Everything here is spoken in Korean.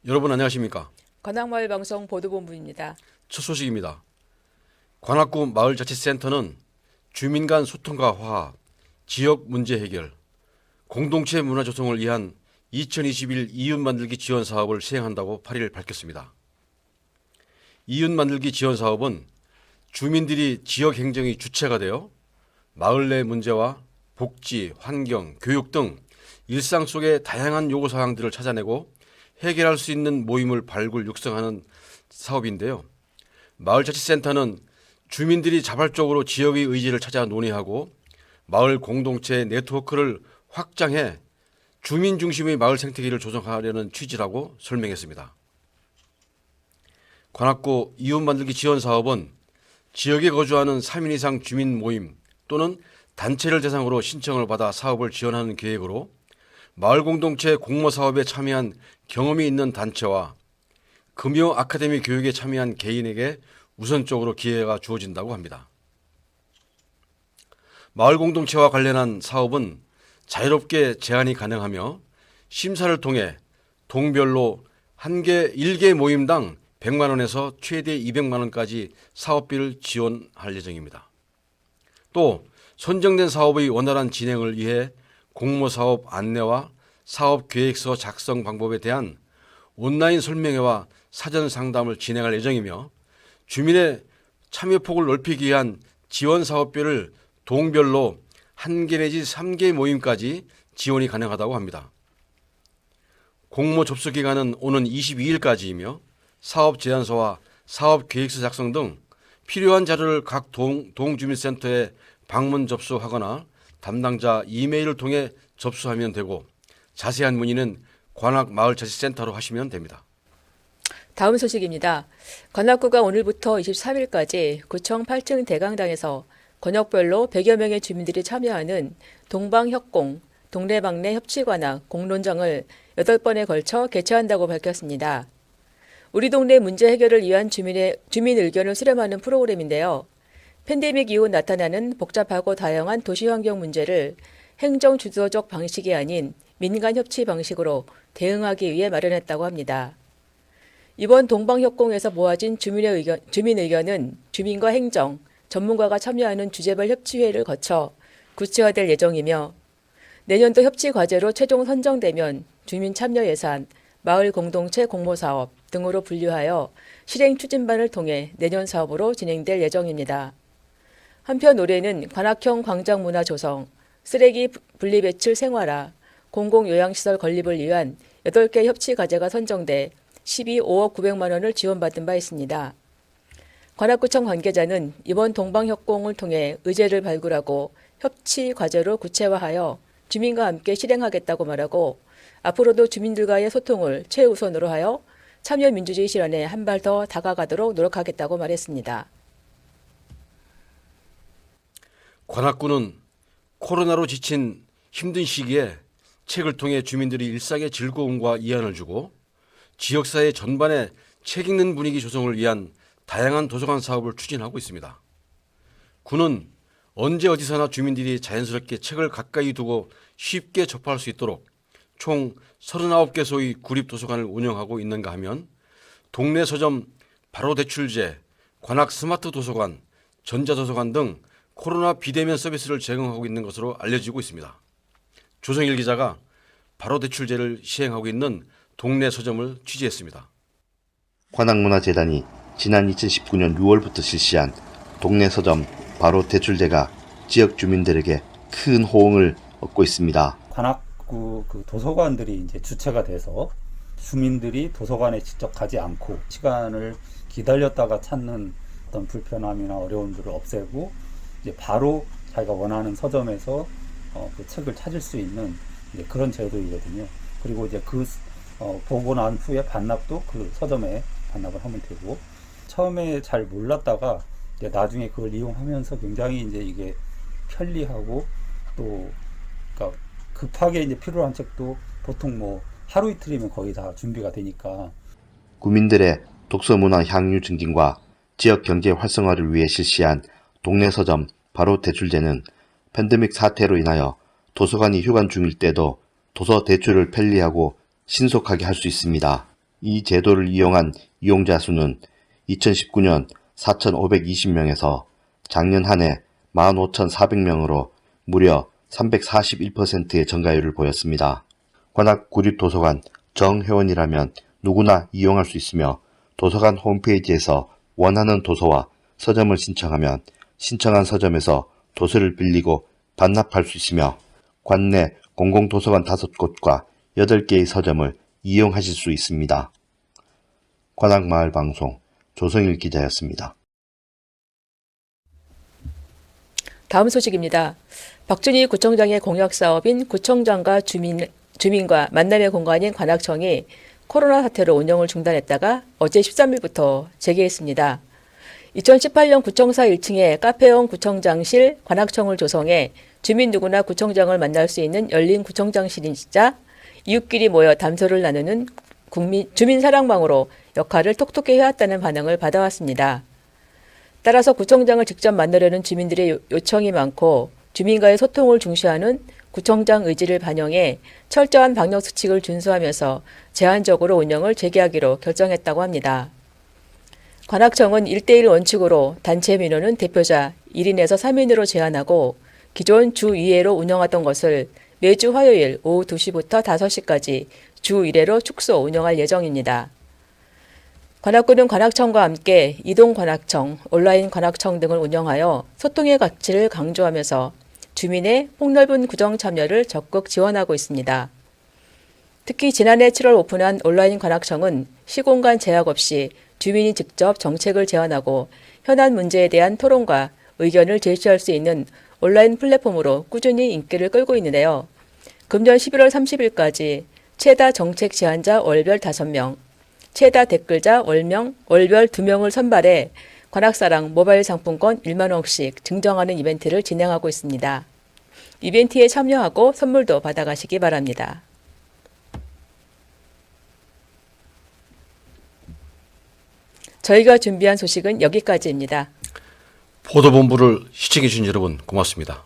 여러분 안녕하십니까? 관악마을방송 보도본부입니다. 첫 소식입니다. 관악구 마을자치센터는 주민 간 소통과 화합, 지역 문제 해결, 공동체 문화 조성을 위한 2021 이웃 만들기 지원 사업을 시행한다고 8일 밝혔습니다. 이웃 만들기 지원 사업은 주민들이 지역 행정의 주체가 되어 마을 내 문제와 복지, 환경, 교육 등 일상 속의 다양한 요구 사항들을 찾아내고 해결할 수 있는 모임을 발굴 육성하는 사업인데요. 마을자치센터는 주민들이 자발적으로 지역의 의지를 찾아 논의하고 마을 공동체 네트워크를 확장해 주민 중심의 마을 생태계를 조성하려는 취지라고 설명했습니다. 관악구 이웃 만들기 지원 사업은 지역에 거주하는 3인 이상 주민 모임 또는 단체를 대상으로 신청을 받아 사업을 지원하는 계획으로 마을 공동체 공모 사업에 참여한 경험이 있는 단체와 금요 아카데미 교육에 참여한 개인에게 우선적으로 기회가 주어진다고 합니다. 마을 공동체와 관련한 사업은 자유롭게 제한이 가능하며 심사를 통해 동별로 1개 모임당 100만 원에서 최대 200만 원까지 사업비를 지원할 예정입니다. 또 선정된 사업의 원활한 진행을 위해 공모사업 안내와 사업계획서 작성 방법에 대한 온라인 설명회와 사전 상담을 진행할 예정이며 주민의 참여폭을 넓히기 위한 지원 사업비를 동별로 1개 내지 3개 모임까지 지원이 가능하다고 합니다. 공모 접수 기간은 오는 22일까지이며 사업 제안서와 사업 계획서 작성 등 필요한 자료를 각 동주민센터에 방문 접수하거나 담당자 이메일을 통해 접수하면 되고 자세한 문의는 관악마을자치센터로 하시면 됩니다. 다음 소식입니다. 관악구가 오늘부터 23일까지 구청 8층 대강당에서 권역별로 100여 명의 주민들이 참여하는 동방협공, 동네방네 협치관악 공론장을 8번에 걸쳐 개최한다고 밝혔습니다. 우리 동네 문제 해결을 위한 주민 의견을 수렴하는 프로그램인데요. 팬데믹 이후 나타나는 복잡하고 다양한 도시환경 문제를 행정 주도적 방식이 아닌 민간 협치 방식으로 대응하기 위해 마련했다고 합니다. 이번 동방협공에서 모아진 주민 의견은 주민과 행정, 전문가가 참여하는 주제별 협치회를 거쳐 구체화될 예정이며 내년도 협치 과제로 최종 선정되면 주민 참여 예산, 마을 공동체 공모사업 등으로 분류하여 실행 추진반을 통해 내년 사업으로 진행될 예정입니다. 한편 올해는 관악형 광장 문화 조성, 쓰레기 분리배출 생활화, 공공요양시설 건립을 위한 8개 협치 과제가 선정돼 12억 900만 원을 지원받은 바 있습니다. 관악구청 관계자는 이번 동방협공을 통해 의제를 발굴하고 협치 과제로 구체화하여 주민과 함께 실행하겠다고 말하고 앞으로도 주민들과의 소통을 최우선으로 하여 참여 민주주의 실현에 한 발 더 다가가도록 노력하겠다고 말했습니다. 관악구는 코로나로 지친 힘든 시기에 책을 통해 주민들이 일상의 즐거움과 이안을 주고 지역사회 전반에 책 읽는 분위기 조성을 위한 다양한 도서관 사업을 추진하고 있습니다. 구는 언제 어디서나 주민들이 자연스럽게 책을 가까이 두고 쉽게 접할 수 있도록 총 39개소의 구립도서관을 운영하고 있는가 하면 동네 서점 바로 대출제, 관악 스마트 도서관, 전자도서관 등 코로나 비대면 서비스를 제공하고 있는 것으로 알려지고 있습니다. 조성일 기자가 바로 대출제를 시행하고 있는 동네 서점을 취재했습니다. 관악문화재단이 지난 2019년 6월부터 실시한 동네 서점 바로 대출제가 지역 주민들에게 큰 호응을 얻고 있습니다. 관악구 도서관들이 이제 주체가 돼서 주민들이 도서관에 직접 가지 않고 시간을 기다렸다가 찾는 어떤 불편함이나 어려움들을 없애고 이제 바로 자기가 원하는 서점에서 그 책을 찾을 수 있는 그런 제도이거든요. 그리고 이제 보고 난 후에 반납도 그 서점에 반납을 하면 되고 처음에 잘 몰랐다가 이제 나중에 그걸 이용하면서 굉장히 이제 이게 편리하고 또 그러니까 급하게 이제 필요한 책도 보통 뭐 하루 이틀이면 거의 다 준비가 되니까 구민들의 독서 문화 향유 증진과 지역 경제 활성화를 위해 실시한 동네 서점 바로 대출제는 팬데믹 사태로 인하여 도서관이 휴관 중일 때도 도서 대출을 편리하고 신속하게 할 수 있습니다. 이 제도를 이용한 이용자 수는 2019년 4,520명에서 작년 한 해 15,400명으로 무려 341%의 증가율을 보였습니다. 관악구립도서관 정회원이라면 누구나 이용할 수 있으며 도서관 홈페이지에서 원하는 도서와 서점을 신청하면 신청한 서점에서 도서를 빌리고 반납할 수 있으며 관내 공공도서관 5곳과 8개의 서점을 이용하실 수 있습니다. 관악마을방송 조성일 기자였습니다. 다음 소식입니다. 박준희 구청장의 공약 사업인 구청장과 주민과 만남의 공간인 관악청이 코로나 사태로 운영을 중단했다가 어제 13일부터 재개했습니다. 2018년 구청사 1층에 카페형 구청장실 관악청을 조성해 주민 누구나 구청장을 만날 수 있는 열린 구청장실이자 이웃끼리 모여 담소를 나누는 주민 사랑방으로 역할을 톡톡히 해왔다는 반응을 받아왔습니다. 따라서 구청장을 직접 만나려는 주민들의 요청이 많고 주민과의 소통을 중시하는 구청장 의지를 반영해 철저한 방역수칙을 준수하면서 제한적으로 운영을 재개하기로 결정했다고 합니다. 관악청은 1대1 원칙으로 단체 민원은 대표자 1인에서 3인으로 제한하고 기존 주 2회로 운영하던 것을 매주 화요일 오후 2시부터 5시까지 주 1회로 축소 운영할 예정입니다. 관악구는 관악청과 함께 이동 관악청, 온라인 관악청 등을 운영하여 소통의 가치를 강조하면서 주민의 폭넓은 구청 참여를 적극 지원하고 있습니다. 특히 지난해 7월 오픈한 온라인 관악청은 시공간 제약 없이 주민이 직접 정책을 제안하고 현안 문제에 대한 토론과 의견을 제시할 수 있는 온라인 플랫폼으로 꾸준히 인기를 끌고 있는데요. 금년 11월 30일까지 최다 정책 제안자 월별 5명, 최다 댓글자 월별 2명을 선발해 관악사랑 모바일 상품권 1만 원씩 증정하는 이벤트를 진행하고 있습니다. 이벤트에 참여하고 선물도 받아가시기 바랍니다. 저희가 준비한 소식은 여기까지입니다. 보도본부를 시청해주신 여러분 고맙습니다.